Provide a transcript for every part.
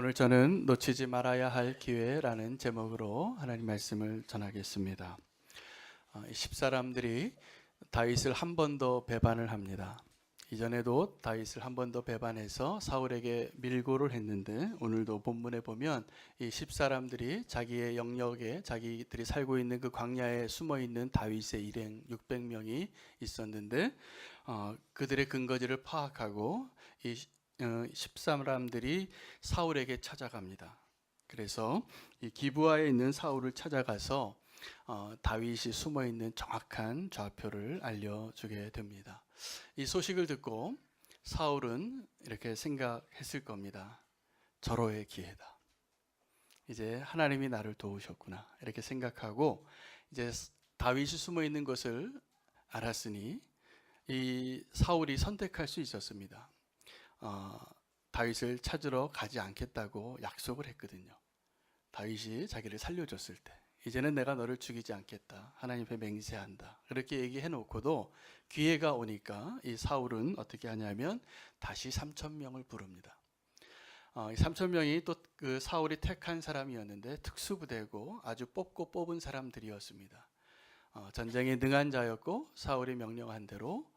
오늘 저는 놓치지 말아야 할 기회라는 제목으로 하나님 말씀을 전하겠습니다. 이 십사람들이 다윗을 한 번 더 배반을 합니다. 이전에도 다윗을 한 번 더 배반해서 사울에게 밀고를 했는데, 오늘도 본문에 보면 이 십사람들이 자기의 영역에, 자기들이 살고 있는 그 광야에 숨어 있는 다윗의 일행 600명이 있었는데, 그들의 근거지를 파악하고 이 십사람들이 사울에게 찾아갑니다. 그래서 이 기브아에 있는 사울을 찾아가서 다윗이 숨어 있는 정확한 좌표를 알려주게 됩니다. 이 소식을 듣고 사울은 이렇게 생각했을 겁니다. 절호의 기회다. 이제 하나님이 나를 도우셨구나, 이렇게 생각하고 이제 다윗이 숨어 있는 것을 알았으니 이 사울이 선택할 수 있었습니다. 다윗을 찾으러 가지 않겠다고 약속을 했거든요. 다윗이 자기를 살려줬을 때, 이제는 내가 너를 죽이지 않겠다, 하나님 앞에 맹세한다, 그렇게 얘기해 놓고도 기회가 오니까 이 사울은 어떻게 하냐면 다시 3,000명을 부릅니다. 이 3,000명이 또 그 사울이 택한 사람이었는데 특수부대고 아주 뽑고 뽑은 사람들이었습니다. 전쟁에 능한 자였고 사울이 명령한 대로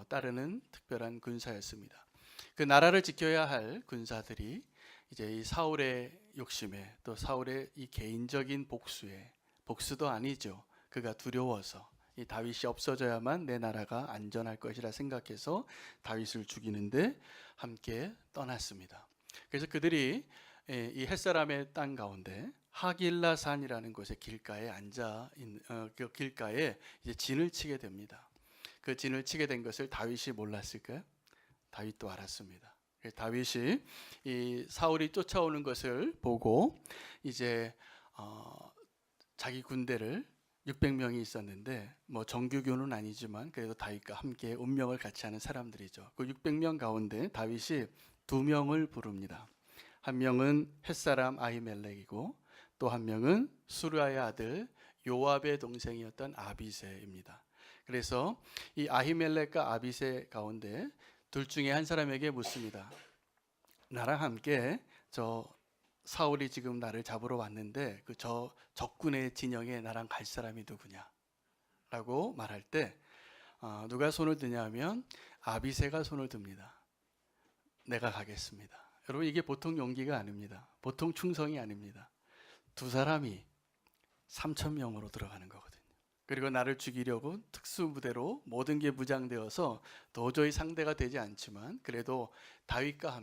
따르는 특별한 군사였습니다. 그 나라를 지켜야 할 군사들이 이제 이 사울의 욕심에, 또 사울의 이 개인적인 복수에, 복수도 아니죠, 그가 두려워서 이 다윗이 없어져야만 내 나라가 안전할 것이라 생각해서 다윗을 죽이는데 함께 떠났습니다. 그래서 그들이 이 햇사람의 땅 가운데 하길라산이라는 곳의 길가에 앉아 그 길가에 이제 진을 치게 됩니다. 그 진을 치게 된 것을 다윗이 몰랐을까요? 다윗도 알았습니다. 다윗이 이 사울이 쫓아오는 것을 보고 이제 자기 군대를 600명이 있었는데, 뭐 정규군은 아니지만 그래도 다윗과 함께 운명을 같이 하는 사람들이죠. 그 600명 가운데 다윗이 두 명을 부릅니다. 한 명은 햇사람 아히멜렉이고 또 한 명은 수르야의 아들 요압의 동생이었던 아비새입니다. 그래서 이 아히멜렉과 아비새 가운데 둘 중에 한 사람에게 묻습니다. 나랑 함께 저 사울이 지금 나를 잡으러 왔는데 그 저 적군의 진영에 나랑 갈 사람이 누구냐? 라고 말할 때 누가 손을 드냐면 아비새가 손을 듭니다. 내가 가겠습니다. 여러분, 이게 보통 용기가 아닙니다. 보통 충성이 아닙니다. 두 사람이 3,000명으로 들어가는 거거든요. 그리고 나를 죽이려고 특수부대로 모든 게 무장되어서 도저히 상대가 되지 않지만 그래도 다윗과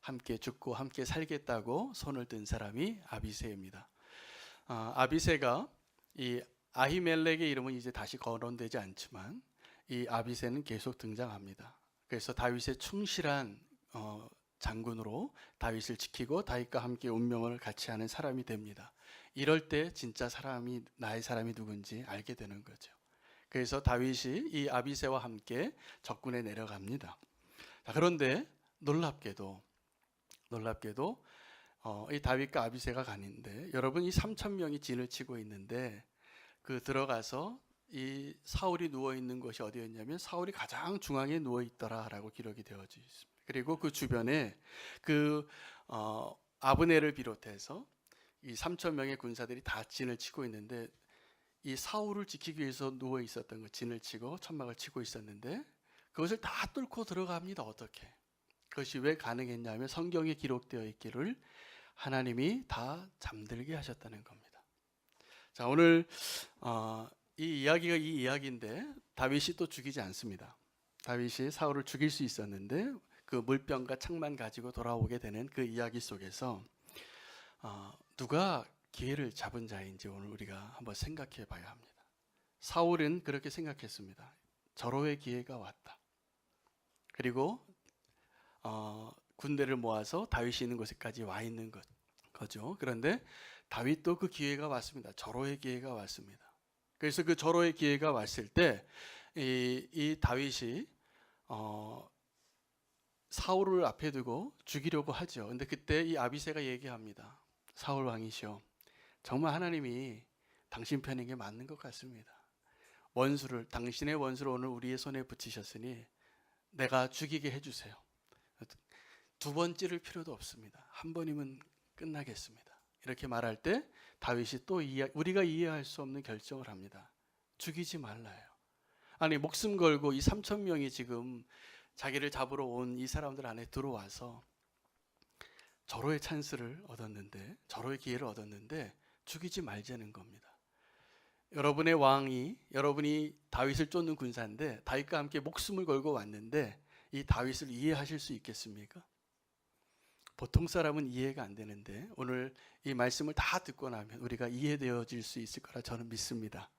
함께 죽고 함께 살겠다고 손을 든 사람이 아비새입니다. 아비새가 이 아히멜렉의 이름은 이제 다시 거론되지 않지만 이 아비새는 계속 등장합니다. 그래서 다윗의 충실한 장군으로 다윗을 지키고 다윗과 함께 운명을 같이 하는 사람이 됩니다. 이럴 때 진짜 사람이, 나의 사람이 누군지 알게 되는 거죠. 그래서 다윗이 이 아비새와 함께 적군에 내려갑니다. 그런데 놀랍게도 이 다윗과 아비새가 가는데, 여러분, 이 3,000명이 진을 치고 있는데 그 들어가서 이 사울이 누워 있는 곳이 어디였냐면 사울이 가장 중앙에 누워 있더라라고 기록이 되어져 있습니다. 그리고 그 주변에 그 아브넬을 비롯해서 이 3,000명의 군사들이 다 진을 치고 있는데, 이 사울을 지키기 위해서 누워 있었던 거, 진을 치고 천막을 치고 있었는데 그것을 다 뚫고 들어갑니다. 어떻게? 그것이 왜 가능했냐면 성경에 기록되어 있기를 하나님이 다 잠들게 하셨다는 겁니다. 자, 오늘 이 이야기가 이 이야기인데 다윗이 또 죽이지 않습니다. 다윗이 사울을 죽일 수 있었는데 그 물병과 창만 가지고 돌아오게 되는 그 이야기 속에서 누가 기회를 잡은 자인지 오늘 우리가 한번 생각해 봐야 합니다. 사울은 그렇게 생각했습니다. 절호의 기회가 왔다. 그리고 군대를 모아서 다윗이 있는 곳에까지 와 있는 거죠. 그런데 다윗도 그 기회가 왔습니다. 절호의 기회가 왔습니다. 그래서 그 절호의 기회가 왔을 때 이 다윗이 사울을 앞에 두고 죽이려고 하죠. 근데 그때 이 아비새가 얘기합니다. 사울 왕이시여, 정말 하나님이 당신 편인 게 맞는 것 같습니다. 당신의 원수를 오늘 우리의 손에 붙이셨으니 내가 죽이게 해주세요. 두 번 찌를 필요도 없습니다. 한 번이면 끝나겠습니다. 이렇게 말할 때 다윗이 또 우리가 이해할 수 없는 결정을 합니다. 죽이지 말라요. 아니 목숨 걸고 이 3천 명이 지금 자기를 잡으러 온 이 사람들 안에 들어와서 절호의 찬스를 얻었는데, 절호의 기회를 얻었는데 죽이지 말자는 겁니다. 여러분의 왕이, 여러분이 다윗을 쫓는 군사인데 다윗과 함께 목숨을 걸고 왔는데 이 다윗을 이해하실 수 있겠습니까? 보통 사람은 이해가 안 되는데 오늘 이 말씀을 다 듣고 나면 우리가 이해되어질 수 있을 거라 저는 믿습니다.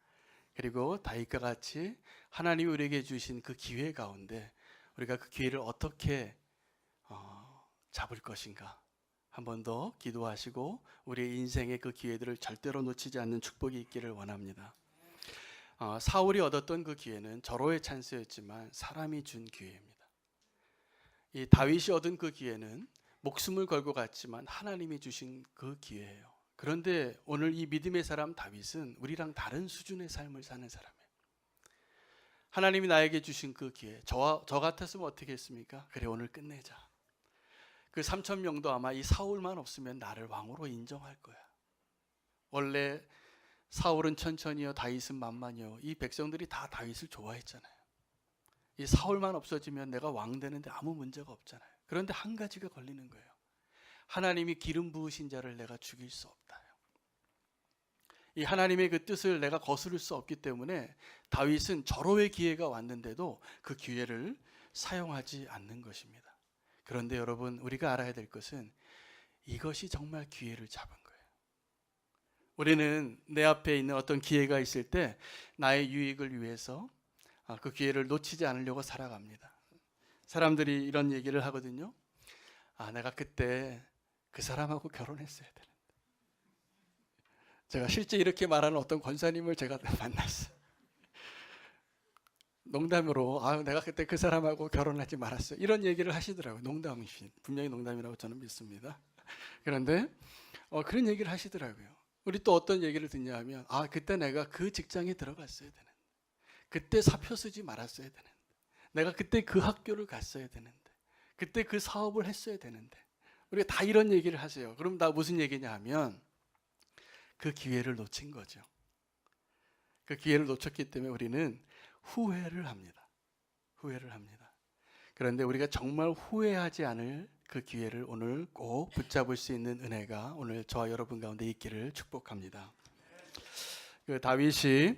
그리고 다윗과 같이 하나님이 우리에게 주신 그 기회 가운데 우리가 그 기회를 어떻게 잡을 것인가, 한 번 더 기도하시고 우리의 인생의 그 기회들을 절대로 놓치지 않는 축복이 있기를 원합니다. 사울이 얻었던 그 기회는 절호의 찬스였지만 사람이 준 기회입니다. 이 다윗이 얻은 그 기회는 목숨을 걸고 갔지만 하나님이 주신 그 기회예요. 그런데 오늘 이 믿음의 사람 다윗은 우리랑 다른 수준의 삶을 사는 사람이에요. 하나님이 나에게 주신 그 기회, 저 같았으면 어떻게 했습니까? 그래, 오늘 끝내자. 그 3천 명도 아마 이 사울만 없으면 나를 왕으로 인정할 거야. 원래 사울은 천천히요, 다윗은 만만히요. 이 백성들이 다 다윗을 좋아했잖아요. 이 사울만 없어지면 내가 왕 되는데 아무 문제가 없잖아요. 그런데 한 가지가 걸리는 거예요. 하나님이 기름 부으신 자를 내가 죽일 수 없다. 이 하나님의 그 뜻을 내가 거스를 수 없기 때문에 다윗은 절호의 기회가 왔는데도 그 기회를 사용하지 않는 것입니다. 그런데 여러분, 우리가 알아야 될 것은 이것이 정말 기회를 잡은 거예요. 우리는 내 앞에 있는 어떤 기회가 있을 때 나의 유익을 위해서 그 기회를 놓치지 않으려고 살아갑니다. 사람들이 이런 얘기를 하거든요. 내가 그때 그 사람하고 결혼했어야 되는데. 제가 실제 이렇게 말하는 어떤 권사님을 제가 만났어요. 농담으로 내가 그때 그 사람하고 결혼하지 말았어요. 이런 얘기를 하시더라고요. 농담이신, 분명히 농담이라고 저는 믿습니다. 그런데 그런 얘기를 하시더라고요. 우리 또 어떤 얘기를 듣냐 하면 그때 내가 그 직장에 들어갔어야 되는데, 그때 사표 쓰지 말았어야 되는데, 내가 그때 그 학교를 갔어야 되는데, 그때 그 사업을 했어야 되는데. 우리가 다 이런 얘기를 하세요. 그럼 나 무슨 얘기냐 하면 그 기회를 놓친 거죠. 그 기회를 놓쳤기 때문에 우리는 후회를 합니다. 후회를 합니다. 그런데 우리가 정말 후회하지 않을 그 기회를 오늘 꼭 붙잡을 수 있는 은혜가 오늘 저와 여러분 가운데 있기를 축복합니다. 그 다윗이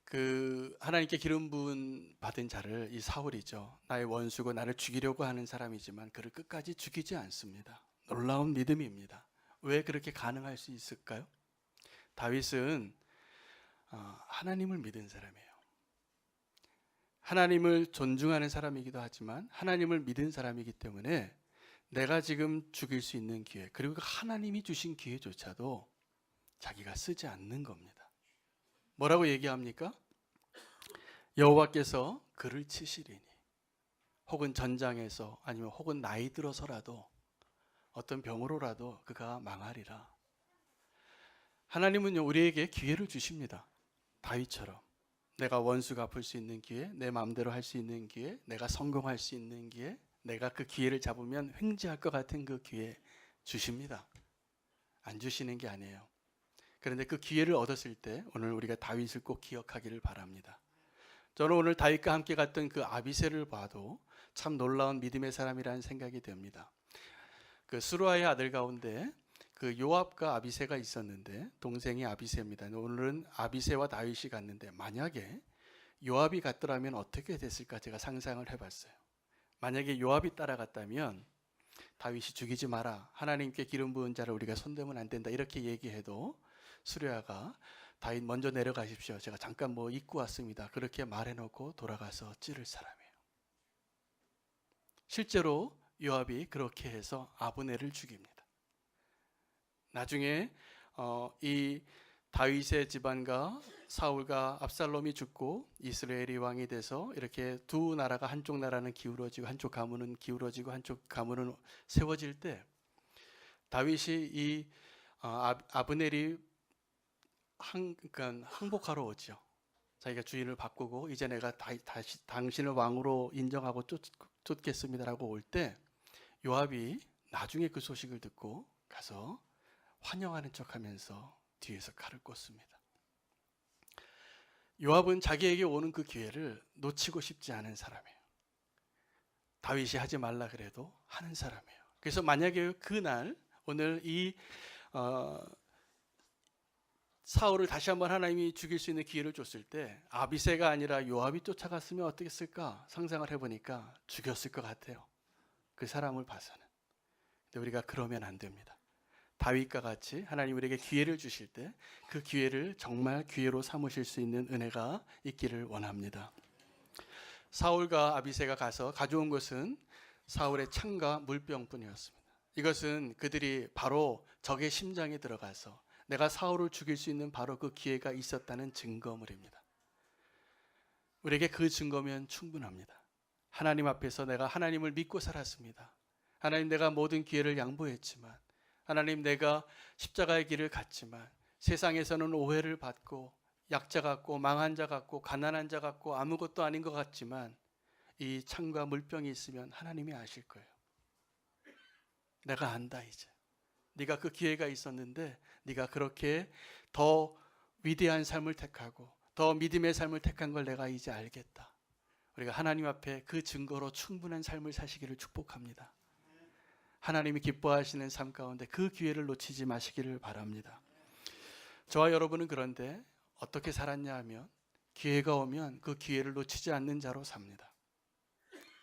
그 하나님께 기름 부은 받은 자를, 이 사울이죠, 나의 원수고 나를 죽이려고 하는 사람이지만 그를 끝까지 죽이지 않습니다. 놀라운 믿음입니다. 왜 그렇게 가능할 수 있을까요? 다윗은 하나님을 믿은 사람이에요. 하나님을 존중하는 사람이기도 하지만 하나님을 믿은 사람이기 때문에 내가 지금 죽일 수 있는 기회, 그리고 하나님이 주신 기회조차도 자기가 쓰지 않는 겁니다. 뭐라고 얘기합니까? 여호와께서 그를 치시리니, 혹은 전장에서, 아니면 혹은 나이 들어서라도 어떤 병으로라도 그가 망하리라. 하나님은요, 우리에게 기회를 주십니다. 다윗처럼 내가 원수 갚을 수 있는 기회, 내 마음대로 할 수 있는 기회, 내가 성공할 수 있는 기회, 내가 그 기회를 잡으면 횡재할 것 같은 그 기회 주십니다. 안 주시는 게 아니에요. 그런데 그 기회를 얻었을 때 오늘 우리가 다윗을 꼭 기억하기를 바랍니다. 저는 오늘 다윗과 함께 갔던 그 아비새를 봐도 참 놀라운 믿음의 사람이라는 생각이 됩니다. 그 스루아의 아들 가운데 그 요압과 아비새가 있었는데, 동생이 아비새입니다. 오늘은 아비새와 다윗이 갔는데 만약에 요압이 갔더라면 어떻게 됐을까 제가 상상을 해봤어요. 만약에 요압이 따라갔다면 다윗이 죽이지 마라, 하나님께 기름 부은 자를 우리가 손대면 안 된다, 이렇게 얘기해도 스루야가 다윗 먼저 내려가십시오, 제가 잠깐 잊고 왔습니다, 그렇게 말해놓고 돌아가서 찌를 사람이에요. 실제로 요압이 그렇게 해서 아브넬을 죽입니다. 나중에 이 다윗의 집안과 사울과 압살롬이 죽고 이스라엘이 왕이 돼서 이렇게 두 나라가, 한쪽 나라는 기울어지고 한쪽 가문은 기울어지고 한쪽 가문은 세워질 때 다윗이 이 아브넬이 그러니까 항복하러 오죠. 자기가 주인을 바꾸고 이제 내가 다시 당신을 왕으로 인정하고 쫓겠습니다라고 올 때 요압이 나중에 그 소식을 듣고 가서 환영하는 척하면서 뒤에서 칼을 꽂습니다. 요압은 자기에게 오는 그 기회를 놓치고 싶지 않은 사람이에요. 다윗이 하지 말라 그래도 하는 사람이에요. 그래서 만약에 그날 오늘 이 사울을 다시 한번 하나님이 죽일 수 있는 기회를 줬을 때 아비새가 아니라 요압이 쫓아갔으면 어떻겠을까 상상을 해보니까 죽였을 것 같아요. 그 사람을 봐서는. 근데 우리가 그러면 안 됩니다. 다윗과 같이 하나님 우리에게 기회를 주실 때 그 기회를 정말 기회로 삼으실 수 있는 은혜가 있기를 원합니다. 사울과 아비새가 가서 가져온 것은 사울의 창과 물병뿐이었습니다. 이것은 그들이 바로 적의 심장에 들어가서 내가 사울을 죽일 수 있는 바로 그 기회가 있었다는 증거물입니다. 우리에게 그 증거면 충분합니다. 하나님 앞에서 내가 하나님을 믿고 살았습니다. 하나님 내가 모든 기회를 양보했지만 하나님 내가 십자가의 길을 갔지만 세상에서는 오해를 받고 약자 같고 망한 자 같고 가난한 자 같고 아무것도 아닌 것 같지만 이 창과 물병이 있으면 하나님이 아실 거예요. 내가 안다 이제. 네가 그 기회가 있었는데 네가 그렇게 더 위대한 삶을 택하고 더 믿음의 삶을 택한 걸 내가 이제 알겠다. 우리가 하나님 앞에 그 증거로 충분한 삶을 사시기를 축복합니다. 하나님이 기뻐하시는 삶 가운데 그 기회를 놓치지 마시기를 바랍니다. 저와 여러분은 그런데 어떻게 살았냐 하면 기회가 오면 그 기회를 놓치지 않는 자로 삽니다.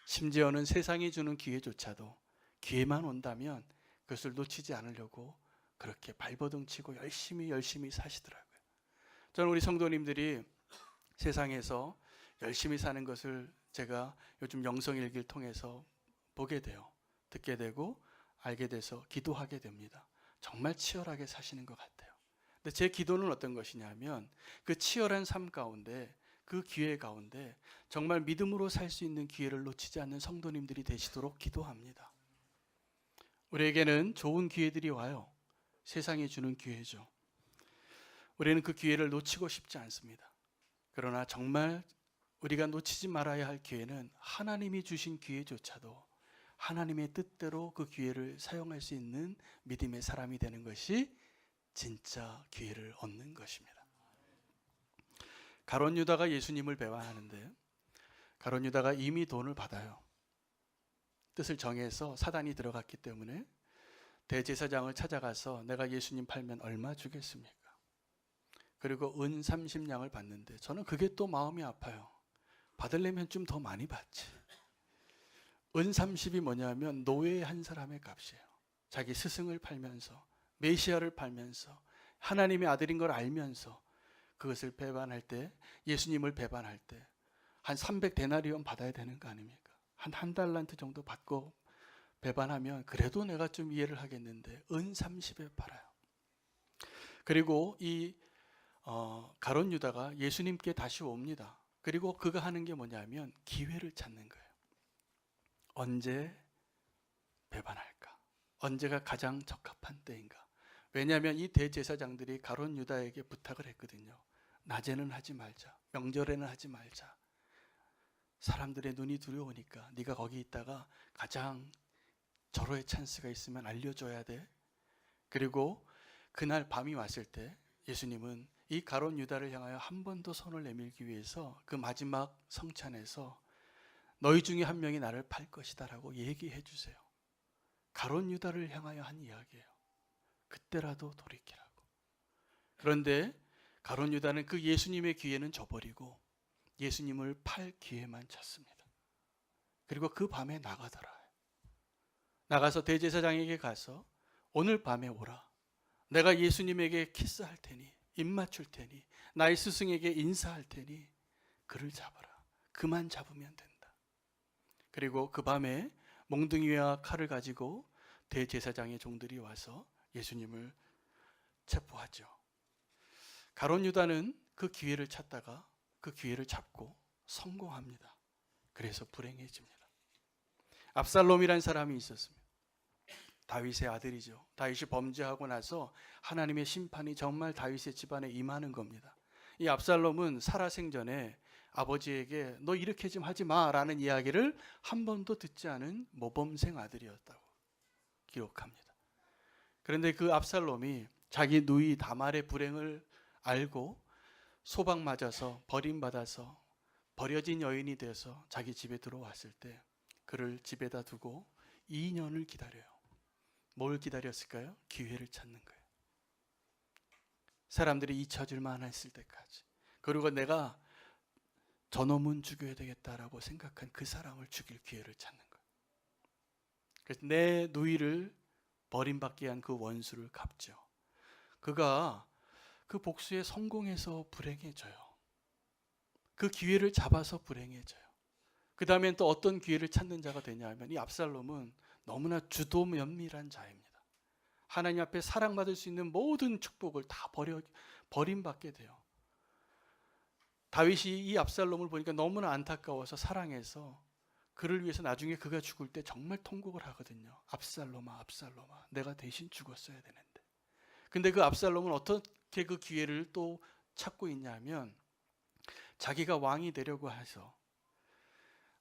심지어는 세상이 주는 기회조차도 기회만 온다면 그것을 놓치지 않으려고 그렇게 발버둥 치고 열심히 사시더라고요. 저는 우리 성도님들이 세상에서 열심히 사는 것을 제가 요즘 영성일기를 통해서 보게 돼요. 듣게 되고 알게 돼서 기도하게 됩니다. 정말 치열하게 사시는 것 같아요. 근데 제 기도는 어떤 것이냐면 그 치열한 삶 가운데 그 기회 가운데 정말 믿음으로 살 수 있는 기회를 놓치지 않는 성도님들이 되시도록 기도합니다. 우리에게는 좋은 기회들이 와요. 세상이 주는 기회죠. 우리는 그 기회를 놓치고 싶지 않습니다. 그러나 정말 우리가 놓치지 말아야 할 기회는 하나님이 주신 기회조차도 하나님의 뜻대로 그 기회를 사용할 수 있는 믿음의 사람이 되는 것이 진짜 기회를 얻는 것입니다. 가룟 유다가 예수님을 배반하는데 가룟 유다가 이미 돈을 받아요. 뜻을 정해서 사단이 들어갔기 때문에 대제사장을 찾아가서 내가 예수님 팔면 얼마 주겠습니까? 그리고 은 30냥을 받는데 저는 그게 또 마음이 아파요. 받으려면 좀 더 많이 받지. 은 30이 뭐냐면 노예 한 사람의 값이에요. 자기 스승을 팔면서 메시아를 팔면서 하나님의 아들인 걸 알면서 그것을 배반할 때 예수님을 배반할 때 한 300데나리온 받아야 되는 거 아닙니까? 한 달란트 정도 받고 배반하면 그래도 내가 좀 이해를 하겠는데 은 30에 팔아요. 그리고 이 가룟 유다가 예수님께 다시 옵니다. 그리고 그가 하는 게 뭐냐면 기회를 찾는 거예요. 언제 배반할까? 언제가 가장 적합한 때인가? 왜냐하면 이 대제사장들이 가룟 유다에게 부탁을 했거든요. 낮에는 하지 말자. 명절에는 하지 말자. 사람들의 눈이 두려우니까 네가 거기 있다가 가장 절호의 찬스가 있으면 알려줘야 돼. 그리고 그날 밤이 왔을 때 예수님은 이 가룟 유다를 향하여 한 번 더 손을 내밀기 위해서 그 마지막 성찬에서 너희 중에 한 명이 나를 팔 것이다 라고 얘기해 주세요. 가룟 유다를 향하여 한 이야기예요. 그때라도 돌이키라고. 그런데 가룟 유다는 그 예수님의 기회는 저버리고 예수님을 팔 기회만 찾습니다. 그리고 그 밤에 나가더라. 나가서 대제사장에게 가서 오늘 밤에 오라. 내가 예수님에게 키스할 테니 입 맞출 테니 나의 스승에게 인사할 테니 그를 잡아라. 그만 잡으면 된다. 그리고 그 밤에 몽둥이와 칼을 가지고 대제사장의 종들이 와서 예수님을 체포하죠. 가룟 유다는 그 기회를 찾다가 그 기회를 잡고 성공합니다. 그래서 불행해집니다. 압살롬이란 사람이 있었습니다. 다윗의 아들이죠. 다윗이 범죄하고 나서 하나님의 심판이 정말 다윗의 집안에 임하는 겁니다. 이 압살롬은 살아생전에 아버지에게 너 이렇게 좀 하지 마라는 이야기를 한 번도 듣지 않은 모범생 아들이었다고. 기록합니다. 그런데 그 압살롬이 자기 누이 다말의 불행을 알고 소방 맞아서 버림받아서 버려진 여인이 돼서 자기 집에 들어왔을 때 그를 집에다 두고 2년을 기다려요. 뭘 기다렸을까요? 기회를 찾는 거예요. 사람들이 잊혀질만 했을 때까지. 그리고 내가 저놈은 죽여야 되겠다라고 생각한 그 사람을 죽일 기회를 찾는 거예요. 그래서 내 누이를 버림받게 한 그 원수를 갚죠. 그가 그 복수에 성공해서 불행해져요. 그 기회를 잡아서 불행해져요. 그 다음엔 또 어떤 기회를 찾는 자가 되냐 하면 이 압살롬은 너무나 주도면밀한 자입니다. 하나님 앞에 사랑받을 수 있는 모든 축복을 다 버림받게 돼요. 다윗이 이 압살롬을 보니까 너무나 안타까워서 사랑해서 그를 위해서 나중에 그가 죽을 때 정말 통곡을 하거든요. 압살롬아, 압살롬아, 내가 대신 죽었어야 되는데. 근데 그 압살롬은 어떻게 그 기회를 또 찾고 있냐면 자기가 왕이 되려고 해서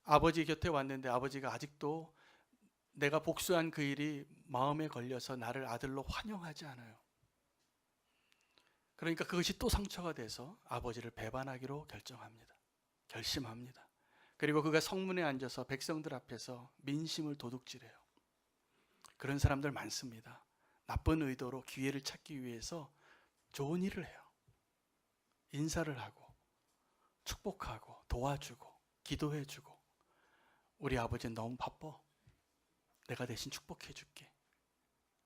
아버지 곁에 왔는데 아버지가 아직도 내가 복수한 그 일이 마음에 걸려서 나를 아들로 환영하지 않아요. 그러니까 그것이 또 상처가 돼서 아버지를 배반하기로 결심합니다. 그리고 그가 성문에 앉아서 백성들 앞에서 민심을 도둑질해요. 그런 사람들 많습니다. 나쁜 의도로 기회를 찾기 위해서 좋은 일을 해요. 인사를 하고 축복하고 도와주고 기도해주고 우리 아버지는 너무 바빠. 내가 대신 축복해 줄게.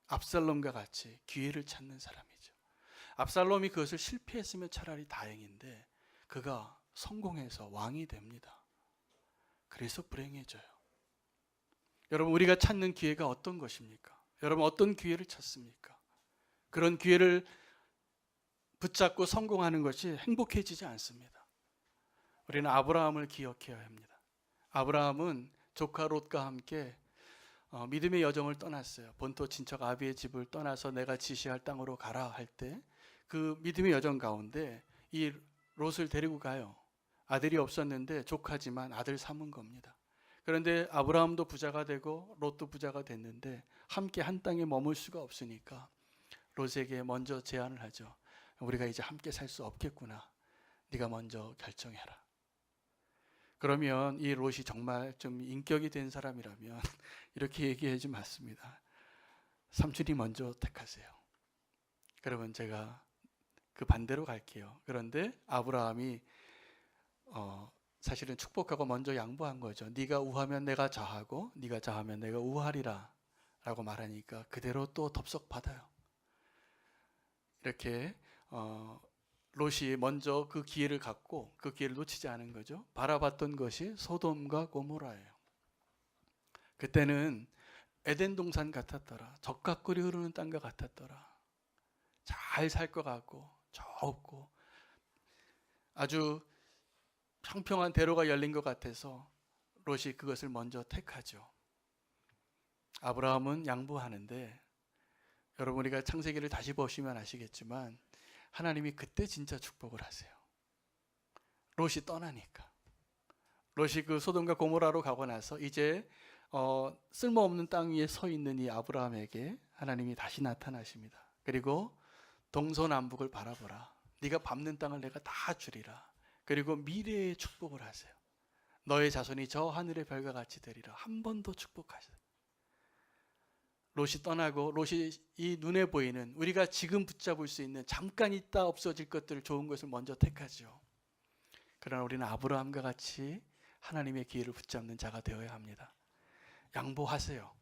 압살롬과 같이 기회를 찾는 사람이죠. 압살롬이 그것을 실패했으면 차라리 다행인데 그가 성공해서 왕이 됩니다. 그래서 불행해져요. 여러분, 우리가 찾는 기회가 어떤 것입니까? 여러분, 어떤 기회를 찾습니까? 그런 기회를 붙잡고 성공하는 것이 행복해지지 않습니다. 우리는 아브라함을 기억해야 합니다. 아브라함은 조카 롯과 함께 믿음의 여정을 떠났어요. 본토 친척 아비의 집을 떠나서 내가 지시할 땅으로 가라 할 때 그 믿음의 여정 가운데 이 롯을 데리고 가요. 아들이 없었는데 조카지만 아들 삼은 겁니다. 그런데 아브라함도 부자가 되고 롯도 부자가 됐는데 함께 한 땅에 머물 수가 없으니까 롯에게 먼저 제안을 하죠. 우리가 이제 함께 살 수 없겠구나. 네가 먼저 결정해라. 그러면 이 롯이 정말 좀 인격이 된 사람이라면 이렇게 얘기하지 맞습니다. 삼촌이 먼저 택하세요. 그러면 제가 그 반대로 갈게요. 그런데 아브라함이 사실은 축복하고 먼저 양보한 거죠. 네가 우하면 내가 좌하고 네가 좌하면 내가 우하리라 라고 말하니까 그대로 또 덥석 받아요. 이렇게 롯이 먼저 그 기회를 갖고 그 기회를 놓치지 않은 거죠. 바라봤던 것이 소돔과 고모라예요. 그때는 에덴 동산 같았더라. 적각꿀이 흐르는 땅과 같았더라. 잘 살 것 같고 좁고 아주 평평한 대로가 열린 것 같아서 롯이 그것을 먼저 택하죠. 아브라함은 양보하는데 여러분, 우리가 창세기를 다시 보시면 아시겠지만 하나님이 그때 진짜 축복을 하세요. 롯이 떠나니까. 롯이 그 소돔과 고모라로 가고 나서 이제 쓸모없는 땅 위에 서 있는 이 아브라함에게 하나님이 다시 나타나십니다. 그리고 동서남북을 바라보라. 네가 밟는 땅을 내가 다 주리라. 그리고 미래의 축복을 하세요. 너의 자손이 저 하늘의 별과 같이 되리라. 한 번 더 축복하세요. 롯이 떠나고 롯이 이 눈에 보이는 우리가 지금 붙잡을 수 있는 잠깐 있다 없어질 것들 좋은 것을 먼저 택하죠. 그러나 우리는 아브라함과 같이 하나님의 기회를 붙잡는 자가 되어야 합니다. 양보하세요.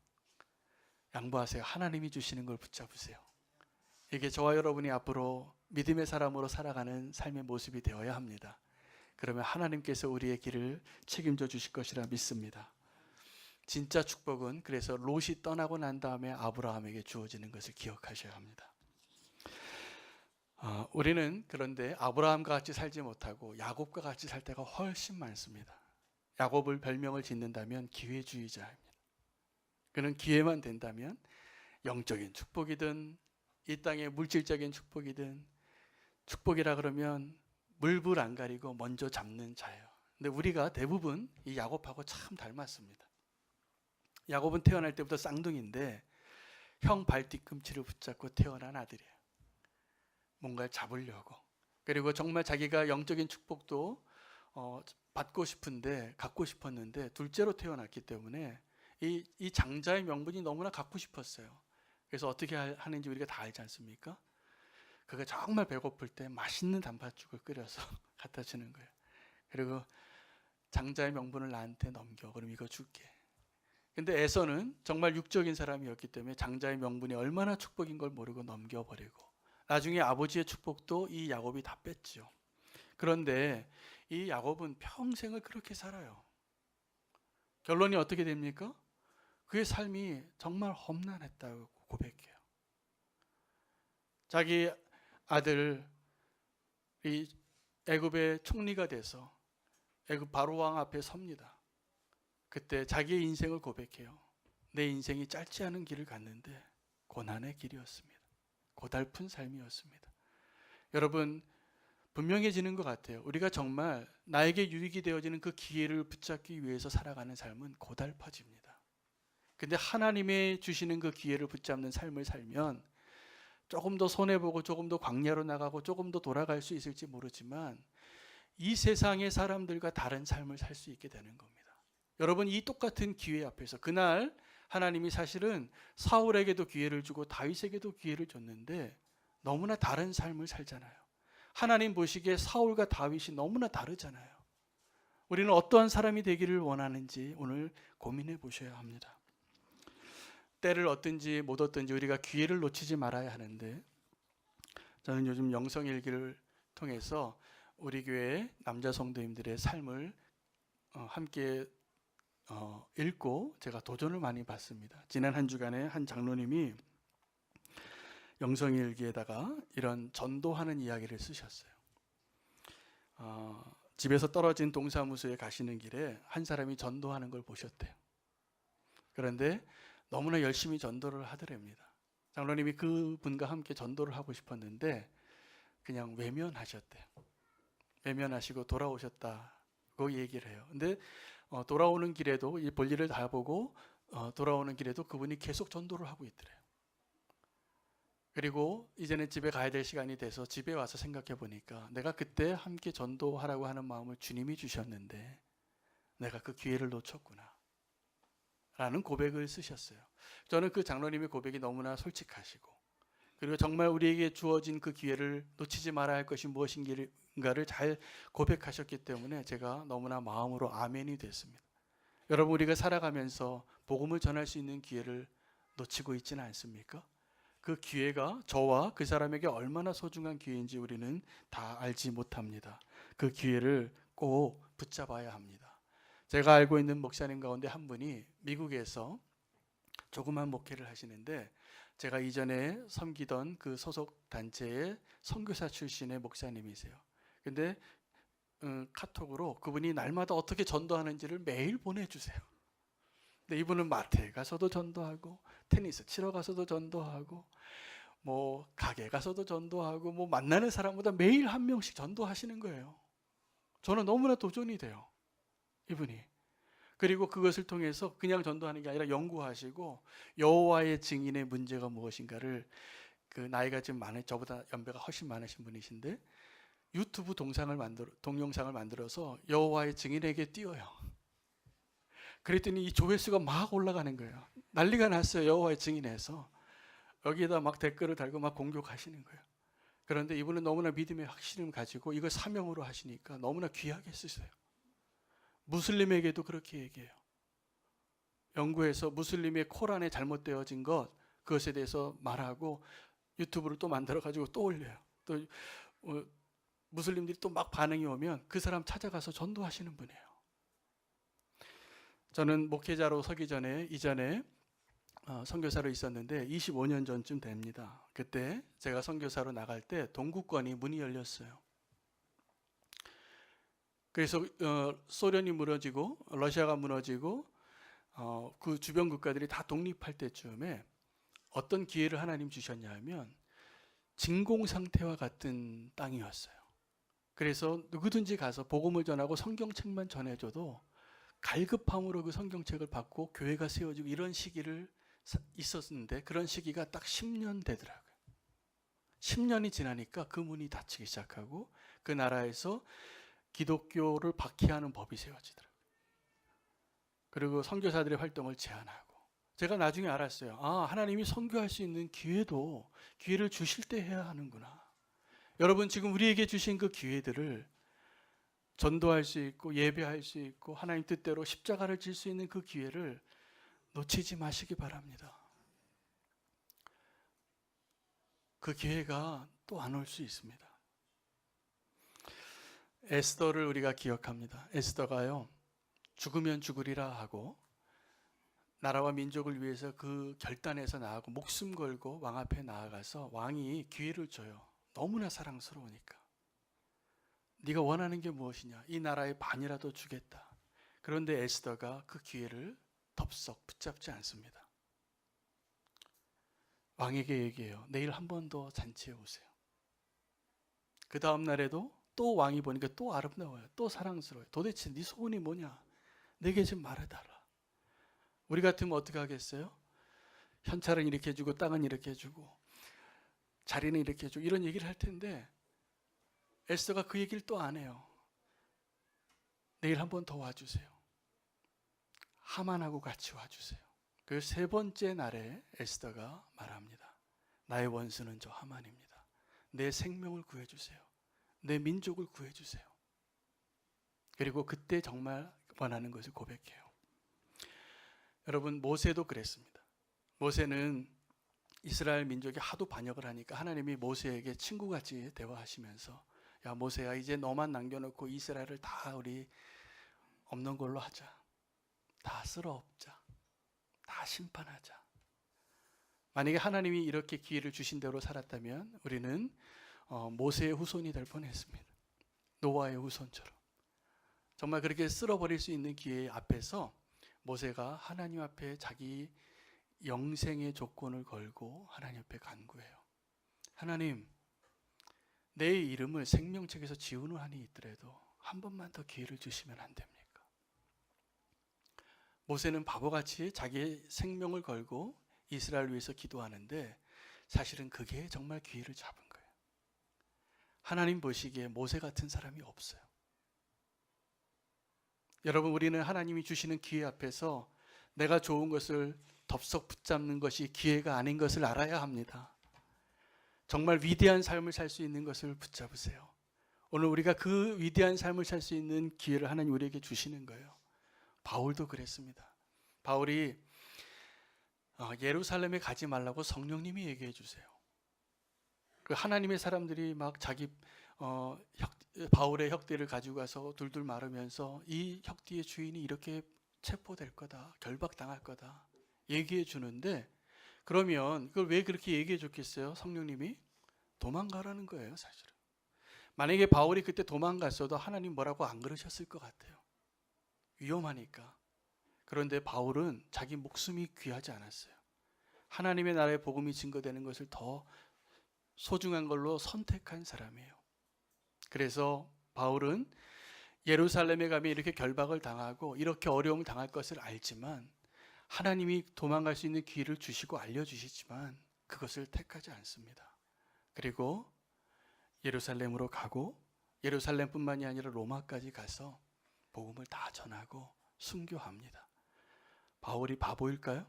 양보하세요. 하나님이 주시는 걸 붙잡으세요. 이게 저와 여러분이 앞으로 믿음의 사람으로 살아가는 삶의 모습이 되어야 합니다. 그러면 하나님께서 우리의 길을 책임져 주실 것이라 믿습니다. 진짜 축복은 그래서 롯이 떠나고 난 다음에 아브라함에게 주어지는 것을 기억하셔야 합니다. 우리는 그런데 아브라함과 같이 살지 못하고 야곱과 같이 살 때가 훨씬 많습니다. 야곱을 별명을 짓는다면 기회주의자입니다. 그는 기회만 된다면 영적인 축복이든 이 땅의 물질적인 축복이든 축복이라 그러면 물불 안 가리고 먼저 잡는 자예요. 근데 우리가 대부분 이 야곱하고 참 닮았습니다. 야곱은 태어날 때부터 쌍둥이인데 형 발뒤꿈치를 붙잡고 태어난 아들이에요. 뭔가를 잡으려고. 그리고 정말 자기가 영적인 축복도 받고 싶은데 갖고 싶었는데 둘째로 태어났기 때문에 이 장자의 명분이 너무나 갖고 싶었어요. 그래서 어떻게 하는지 우리가 다 알지 않습니까? 그가 정말 배고플 때 맛있는 단팥죽을 끓여서 갖다 주는 거예요. 그리고 장자의 명분을 나한테 넘겨. 그럼 이거 줄게. 근데 에서는 정말 육적인 사람이었기 때문에 장자의 명분이 얼마나 축복인 걸 모르고 넘겨버리고 나중에 아버지의 축복도 이 야곱이 다 뺐죠. 그런데 이 야곱은 평생을 그렇게 살아요. 결론이 어떻게 됩니까? 그의 삶이 정말 험난했다고 고백해요. 자기 아들이 애굽의 총리가 돼서 애굽 바로 왕 앞에 섭니다. 그때 자기의 인생을 고백해요. 내 인생이 짧지 않은 길을 갔는데 고난의 길이었습니다. 고달픈 삶이었습니다. 여러분, 분명해지는 것 같아요. 우리가 정말 나에게 유익이 되어지는 그 기회를 붙잡기 위해서 살아가는 삶은 고달퍼집니다. 근데 하나님의 주시는 그 기회를 붙잡는 삶을 살면 조금 더 손해보고 조금 더 광야로 나가고 조금 더 돌아갈 수 있을지 모르지만 이 세상의 사람들과 다른 삶을 살 수 있게 되는 겁니다. 여러분, 이 똑같은 기회 앞에서 그날 하나님이 사실은 사울에게도 기회를 주고 다윗에게도 기회를 줬는데 너무나 다른 삶을 살잖아요. 하나님 보시기에 사울과 다윗이 너무나 다르잖아요. 우리는 어떠한 사람이 되기를 원하는지 오늘 고민해 보셔야 합니다. 때를 얻든지 못 얻든지 우리가 기회를 놓치지 말아야 하는데, 저는 요즘 영성일기를 통해서 우리 교회 남자 성도님들의 삶을 함께 읽고 제가 도전을 많이 받습니다. 지난 한 주간에 한 장로님이 영성일기에다가 이런 전도하는 이야기를 쓰셨어요. 집에서 떨어진 동사무소에 가시는 길에 한 사람이 전도하는 걸 보셨대요. 그런데 너무나 열심히 전도를 하더랍니다. 장로님이 그분과 함께 전도를 하고 싶었는데 그냥 외면하셨대요. 외면하시고 돌아오셨다고 얘기를 해요. 근데 돌아오는 길에도 이 볼일을 다 보고 돌아오는 길에도 그분이 계속 전도를 하고 있더래요. 그리고 이제는 집에 가야 될 시간이 돼서 집에 와서 생각해 보니까 내가 그때 함께 전도하라고 하는 마음을 주님이 주셨는데 내가 그 기회를 놓쳤구나 라는 고백을 쓰셨어요. 저는 그 장로님의 고백이 너무나 솔직하시고 그리고 정말 우리에게 주어진 그 기회를 놓치지 말아야 할 것이 무엇인가를 잘 고백하셨기 때문에 제가 너무나 마음으로 아멘이 됐습니다. 여러분, 우리가 살아가면서 복음을 전할 수 있는 기회를 놓치고 있지는 않습니까? 그 기회가 저와 그 사람에게 얼마나 소중한 기회인지 우리는 다 알지 못합니다. 그 기회를 꼭 붙잡아야 합니다. 제가 알고 있는 목사님 가운데 한 분이 미국에서 조그만 목회를 하시는데 제가 이전에 섬기던 그 소속 단체의 선교사 출신의 목사님이세요. 근데 카톡으로 그분이 날마다 어떻게 전도하는지를 매일 보내주세요. 근데 이분은 마트에 가서도 전도하고 테니스 치러 가서도 전도하고 뭐 가게 가서도 전도하고 뭐 만나는 사람보다 매일 한 명씩 전도하시는 거예요. 저는 너무나 도전이 돼요, 이분이. 그리고 그것을 통해서 그냥 전도하는 게 아니라 연구하시고 여호와의 증인의 문제가 무엇인가를 그 나이가 좀 저보다 연배가 훨씬 많으신 분이신데 유튜브 동영상을 만들어서 여호와의 증인에게 띄워요. 그랬더니 이 조회수가 막 올라가는 거예요. 난리가 났어요. 여호와의 증인에서 여기에다 막 댓글을 달고 막 공격하시는 거예요. 그런데 이분은 너무나 믿음의 확신을 가지고 이걸 사명으로 하시니까 너무나 귀하게 쓰세요. 무슬림에게도 그렇게 얘기해요. 영국에서 무슬림의 코란에 잘못되어진 그것에 대해서 말하고 유튜브를 또 만들어 가지고 또 올려요. 또 무슬림들이 또 막 반응이 오면 그 사람 찾아가서 전도하시는 분이에요. 저는 목회자로 서기 이전에 선교사로 있었는데 25년 전쯤 됩니다. 그때 제가 선교사로 나갈 때 동구권이 문이 열렸어요. 그래서 소련이 무너지고 러시아가 무너지고 그 주변 국가들이 다 독립할 때쯤에 어떤 기회를 하나님 주셨냐 하면 진공 상태와 같은 땅이었어요. 그래서 누구든지 가서 복음을 전하고 성경책만 전해줘도 갈급함으로 그 성경책을 받고 교회가 세워지고 이런 시기를 있었는데 그런 시기가 딱 10년 되더라고요. 10년이 지나니까 그 문이 닫히기 시작하고 그 나라에서 기독교를 박해하는 법이 세워지더라고요. 그리고 선교사들의 활동을 제한하고, 제가 나중에 알았어요. 아, 하나님이 선교할 수 있는 기회도 기회를 주실 때 해야 하는구나. 여러분, 지금 우리에게 주신 그 기회들을 전도할 수 있고 예배할 수 있고 하나님 뜻대로 십자가를 질 수 있는 그 기회를 놓치지 마시기 바랍니다. 그 기회가 또 안 올 수 있습니다. 에스더를 우리가 기억합니다. 에스더가요, 죽으면 죽으리라 하고 나라와 민족을 위해서 그 결단에서 나아가고 목숨 걸고 왕 앞에 나아가서 왕이 기회를 줘요. 너무나 사랑스러우니까. 네가 원하는 게 무엇이냐? 이 나라의 반이라도 주겠다. 그런데 에스더가 그 기회를 덥석 붙잡지 않습니다. 왕에게 얘기해요. 내일 한 번 더 잔치에 오세요. 그 다음 날에도 또 왕이 보니까 또 아름다워요. 또 사랑스러워요. 도대체 네 소원이 뭐냐? 내게 좀 말해달라. 우리 같으면 어떻게 하겠어요? 현찰은 이렇게 해주고 땅은 이렇게 해주고 자리는 이렇게 해주고 이런 얘기를 할 텐데 에스더가 그 얘기를 또 안 해요. 내일 한 번 더 와주세요. 하만하고 같이 와주세요. 그 세 번째 날에 에스더가 말합니다. 나의 원수는 저 하만입니다. 내 생명을 구해주세요. 내 민족을 구해주세요. 그리고 그때 정말 원하는 것을 고백해요. 여러분, 모세도 그랬습니다. 모세는 이스라엘 민족이 하도 반역을 하니까 하나님이 모세에게 친구같이 대화하시면서 야 모세야, 이제 너만 남겨놓고 이스라엘을 다 우리 없는 걸로 하자. 다 쓸어엎자. 다 심판하자. 만약에 하나님이 이렇게 기회를 주신 대로 살았다면 우리는 모세의 후손이 될 뻔했습니다. 노아의 후손처럼. 정말 그렇게 쓸어버릴 수 있는 기회 앞에서 모세가 하나님 앞에 자기 영생의 조건을 걸고 하나님 앞에 간구해요. 하나님, 내 이름을 생명책에서 지우는 한이 있더라도 한 번만 더 기회를 주시면 안 됩니까? 모세는 바보같이 자기의 생명을 걸고 이스라엘 위해서 기도하는데 사실은 그게 정말 기회를 잡은 거예요. 하나님 보시기에 모세 같은 사람이 없어요. 여러분, 우리는 하나님이 주시는 기회 앞에서 내가 좋은 것을 덥석 붙잡는 것이 기회가 아닌 것을 알아야 합니다. 정말 위대한 삶을 살 수 있는 것을 붙잡으세요. 오늘 우리가 그 위대한 삶을 살 수 있는 기회를 하나님 우리에게 주시는 거예요. 바울도 그랬습니다. 바울이 예루살렘에 가지 말라고 성령님이 얘기해 주세요. 그 하나님의 사람들이 막 자기 바울의 혁대를 가지고 가서 둘둘 마르면서 이 혁대의 주인이 이렇게 체포될 거다, 결박당할 거다 얘기해 주는데, 그러면 그걸 왜 그렇게 얘기해 줬겠어요? 성령님이 도망가라는 거예요. 사실은 만약에 바울이 그때 도망갔어도 하나님 뭐라고 안 그러셨을 것 같아요. 위험하니까. 그런데 바울은 자기 목숨이 귀하지 않았어요. 하나님의 나라의 복음이 증거되는 것을 더 소중한 걸로 선택한 사람이에요. 그래서 바울은 예루살렘에 가면 이렇게 결박을 당하고 이렇게 어려움을 당할 것을 알지만 하나님이 도망갈 수 있는 기회를 주시고 알려주시지만 그것을 택하지 않습니다. 그리고 예루살렘으로 가고 예루살렘뿐만이 아니라 로마까지 가서 복음을 다 전하고 순교합니다. 바울이 바보일까요?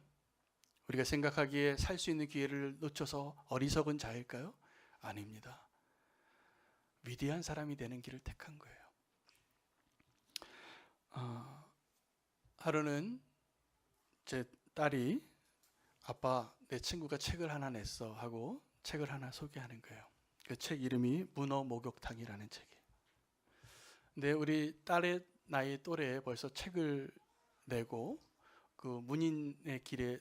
우리가 생각하기에 살 수 있는 기회를 놓쳐서 어리석은 자일까요? 아닙니다. 위대한 사람이 되는 길을 택한 거예요. 하루는 제 딸이 아빠, 내 친구가 책을 하나 냈어 하고 책을 하나 소개하는 거예요. 그 책 이름이 문어 목욕탕이라는 책이에요. 근데 우리 딸의 나이 또래에 벌써 책을 내고 그 문인의 길에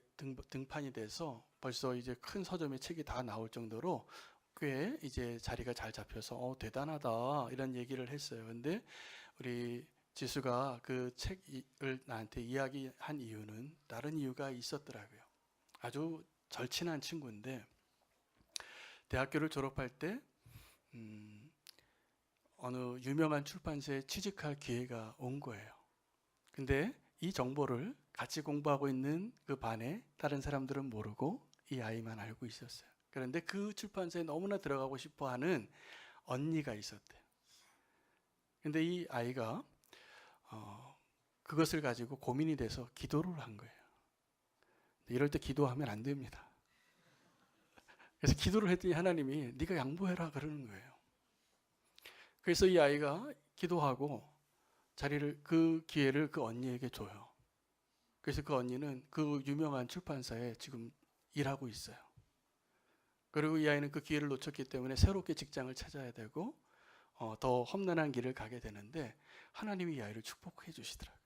등판이 돼서 벌써 이제 큰 서점에 책이 다 나올 정도로 꽤 이제 자리가 잘 잡혀서 대단하다 이런 얘기를 했어요. 근데 우리 지수가 그 책을 나한테 이야기한 이유는 다른 이유가 있었더라고요. 아주 절친한 친구인데 대학교를 졸업할 때 어느 유명한 출판사에 취직할 기회가 온 거예요. 근데 이 정보를 같이 공부하고 있는 그 반에 다른 사람들은 모르고 이 아이만 알고 있었어요. 그런데 그 출판사에 너무나 들어가고 싶어 하는 언니가 있었대요. 근데 이 아이가 그것을 가지고 고민이 돼서 기도를 한 거예요. 이럴 때 기도하면 안 됩니다. 그래서 기도를 했더니 하나님이 네가 양보해라 그러는 거예요. 그래서 이 아이가 기도하고 그 기회를 그 언니에게 줘요. 그래서 그 언니는 그 유명한 출판사에 지금 일하고 있어요. 그리고 이 아이는 그 기회를 놓쳤기 때문에 새롭게 직장을 찾아야 되고 더 험난한 길을 가게 되는데 하나님이 이 아이를 축복해 주시더라고요.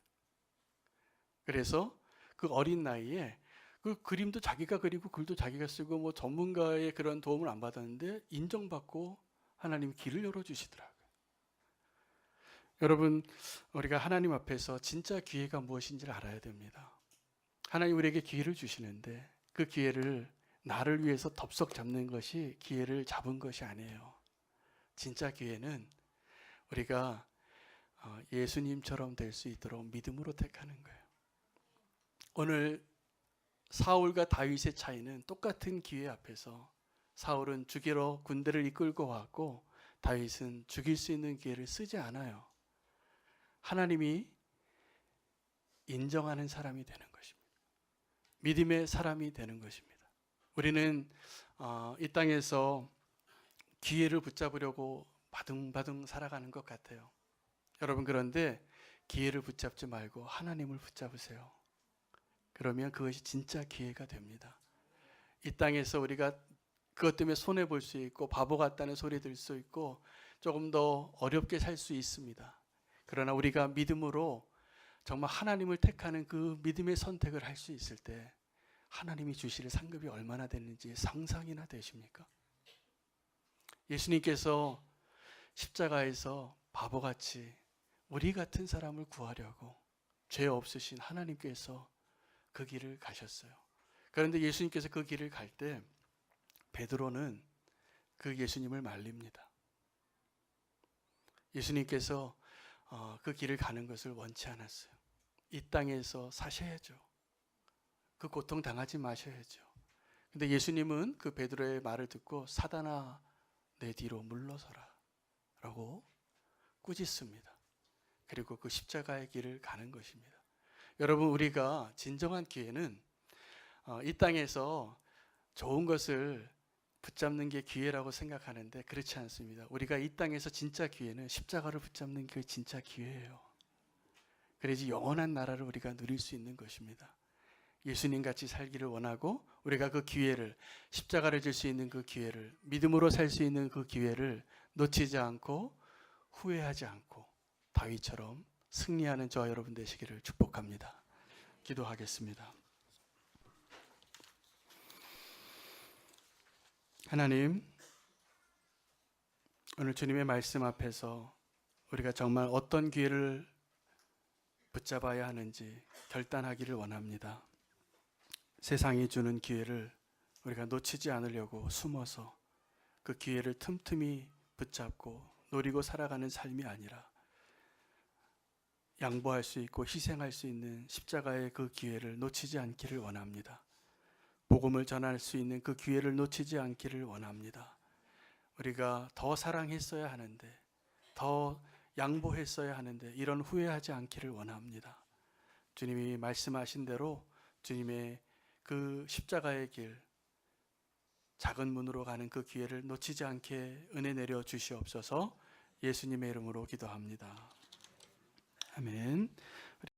그래서 그 어린 나이에 그 그림도 자기가 그리고 글도 자기가 쓰고 뭐 전문가의 그런 도움을 안 받았는데 인정받고 하나님이 길을 열어주시더라고요. 여러분, 우리가 하나님 앞에서 진짜 기회가 무엇인지를 알아야 됩니다. 하나님 우리에게 기회를 주시는데 그 기회를 나를 위해서 덥석 잡는 것이 기회를 잡은 것이 아니에요. 진짜 기회는 우리가 예수님처럼 될 수 있도록 믿음으로 택하는 거예요. 오늘 사울과 다윗의 차이는 똑같은 기회 앞에서 사울은 죽이러 군대를 이끌고 왔고 다윗은 죽일 수 있는 기회를 쓰지 않아요. 하나님이 인정하는 사람이 되는 것입니다. 믿음의 사람이 되는 것입니다. 우리는 이 땅에서 기회를 붙잡으려고 바둥바둥 살아가는 것 같아요. 여러분, 그런데 기회를 붙잡지 말고 하나님을 붙잡으세요. 그러면 그것이 진짜 기회가 됩니다. 이 땅에서 우리가 그것 때문에 손해볼 수 있고 바보 같다는 소리 들 수 있고 조금 더 어렵게 살 수 있습니다. 그러나 우리가 믿음으로 정말 하나님을 택하는 그 믿음의 선택을 할 수 있을 때 하나님이 주실 상급이 얼마나 되는지 상상이나 되십니까? 예수님께서 십자가에서 바보같이 우리 같은 사람을 구하려고 죄 없으신 하나님께서 그 길을 가셨어요. 그런데 예수님께서 그 길을 갈 때 베드로는 그 예수님을 말립니다. 예수님께서 그 길을 가는 것을 원치 않았어요. 이 땅에서 사셔야죠. 그 고통 당하지 마셔야죠. 근데 예수님은 그 베드로의 말을 듣고 사단아 내 뒤로 물러서라 라고 꾸짖습니다. 그리고 그 십자가의 길을 가는 것입니다. 여러분, 우리가 진정한 기회는 이 땅에서 좋은 것을 붙잡는 게 기회라고 생각하는데 그렇지 않습니다. 우리가 이 땅에서 진짜 기회는 십자가를 붙잡는 게 진짜 기회예요. 그래야지 영원한 나라를 우리가 누릴 수 있는 것입니다. 예수님 같이 살기를 원하고 우리가 그 기회를, 십자가를 질 수 있는 그 기회를, 믿음으로 살 수 있는 그 기회를 놓치지 않고 후회하지 않고 다윗처럼 승리하는 저와 여러분 되시기를 축복합니다. 기도하겠습니다. 하나님, 오늘 주님의 말씀 앞에서 우리가 정말 어떤 기회를 붙잡아야 하는지 결단하기를 원합니다. 세상이 주는 기회를 우리가 놓치지 않으려고 숨어서 그 기회를 틈틈이 붙잡고 노리고 살아가는 삶이 아니라 양보할 수 있고 희생할 수 있는 십자가의 그 기회를 놓치지 않기를 원합니다. 복음을 전할 수 있는 그 기회를 놓치지 않기를 원합니다. 우리가 더 사랑했어야 하는데, 더 양보했어야 하는데 이런 후회하지 않기를 원합니다. 주님이 말씀하신 대로 주님의 그 십자가의 길, 작은 문으로 가는 그 기회를 놓치지 않게 은혜 내려 주시옵소서. 예수님의 이름으로 기도합니다. 아멘.